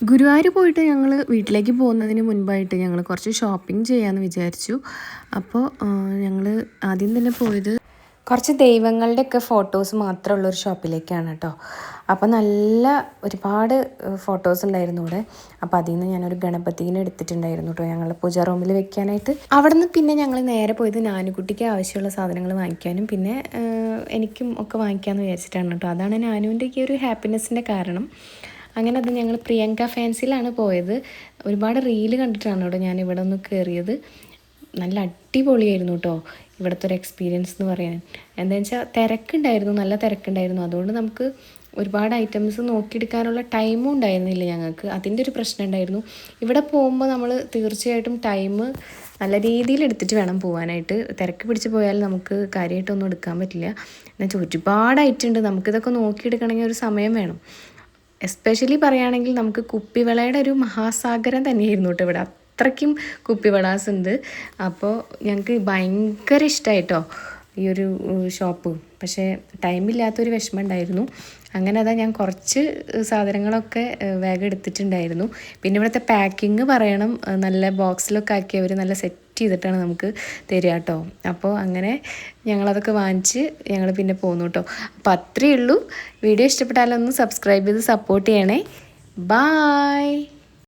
ഗുരുവായൂർ പോയിട്ട് ഞങ്ങൾ വീട്ടിലേക്ക് പോകുന്നതിന് മുൻപായിട്ട് ഞങ്ങൾ കുറച്ച് ഷോപ്പിംഗ് ചെയ്യാമെന്ന് വിചാരിച്ചു. അപ്പോൾ ഞങ്ങൾ ആദ്യം തന്നെ പോയത് കുറച്ച് ദൈവങ്ങളുടെയൊക്കെ ഫോട്ടോസ് മാത്രമുള്ളൊരു ഷോപ്പിലേക്കാണ് കേട്ടോ. അപ്പോൾ നല്ല ഒരുപാട് ഫോട്ടോസ് ഉണ്ടായിരുന്നു ഇവിടെ. അപ്പോൾ അതിൽ നിന്ന് ഞാനൊരു ഗണപതിനെ എടുത്തിട്ടുണ്ടായിരുന്നു കേട്ടോ, ഞങ്ങളുടെ പൂജാ റൂമിൽ വെക്കാനായിട്ട്. അവിടെ നിന്ന് പിന്നെ ഞങ്ങൾ നേരെ പോയത് നാനുകുട്ടിക്ക് ആവശ്യമുള്ള സാധനങ്ങൾ വാങ്ങിക്കാനും പിന്നെ എനിക്കും ഒക്കെ വാങ്ങിക്കാമെന്ന് വിചാരിച്ചിട്ടാണ് കേട്ടോ. അതാണ് നാനുവിൻ്റെ ഈ ഒരു ഹാപ്പിനെസ്സിൻ്റെ കാരണം. അങ്ങനെ അത് ഞങ്ങൾ പ്രിയങ്ക ഫാൻസിയിലാണ് പോയത്. ഒരുപാട് റീല് കണ്ടിട്ടാണ് കേട്ടോ ഞാൻ ഇവിടെ ഒന്ന് കയറിയത്. നല്ല അടിപൊളിയായിരുന്നു കേട്ടോ ഇവിടുത്തെ ഒരു എക്സ്പീരിയൻസ് എന്ന് പറയാൻ. എന്താണെന്ന് വെച്ചാൽ തിരക്കുണ്ടായിരുന്നു, നല്ല തിരക്കുണ്ടായിരുന്നു. അതുകൊണ്ട് നമുക്ക് ഒരുപാട് ഐറ്റംസ് നോക്കിയെടുക്കാനുള്ള ടൈമും ഉണ്ടായിരുന്നില്ല ഞങ്ങൾക്ക്. അതിൻ്റെ ഒരു പ്രശ്നം ഉണ്ടായിരുന്നു. ഇവിടെ പോകുമ്പോൾ നമ്മൾ തീർച്ചയായിട്ടും ടൈം നല്ല രീതിയിൽ എടുത്തിട്ട് വേണം പോകാനായിട്ട്. തിരക്ക് പിടിച്ച് പോയാൽ നമുക്ക് കാര്യമായിട്ടൊന്നും എടുക്കാൻ പറ്റില്ല. എന്നുവെച്ചാൽ ഒരുപാട് ഐറ്റം ഉണ്ട്, നമുക്കിതൊക്കെ നോക്കിയെടുക്കണമെങ്കിൽ ഒരു സമയം വേണം. എസ്പെഷ്യലി പറയുകയാണെങ്കിൽ നമുക്ക് കുപ്പിവളയുടെ ഒരു മഹാസാഗരം തന്നെയായിരുന്നു കേട്ടോ ഇവിടെ. അത്രയ്ക്കും കുപ്പിവളാസ് ഉണ്ട്. അപ്പോൾ ഞങ്ങൾക്ക് ഭയങ്കര ഇഷ്ടമായിട്ടോ ഈ ഒരു ഷോപ്പ്. പക്ഷേ ടൈമില്ലാത്തൊരു വിഷമം ഉണ്ടായിരുന്നു. അങ്ങനെ അതാ ഞാൻ കുറച്ച് സാധനങ്ങളൊക്കെ വേഗം എടുത്തിട്ടുണ്ടായിരുന്നു. പിന്നെ ഇവിടുത്തെ പാക്കിങ് പറയണം, നല്ല ബോക്സിലൊക്കെ ആക്കി അവർ നല്ല സെറ്റ് ചെയ്തിട്ടാണ് നമുക്ക് തരിക കേട്ടോ. അപ്പോൾ അങ്ങനെ ഞങ്ങളതൊക്കെ വാങ്ങിച്ച് ഞങ്ങൾ പിന്നെ പോന്നു കേട്ടോ. അപ്പോൾ അത്രയേ ഉള്ളൂ. വീഡിയോ ഇഷ്ടപ്പെട്ടാലൊന്ന് സബ്സ്ക്രൈബ് ചെയ്ത് സപ്പോർട്ട് ചെയ്യണേ. ബായ്.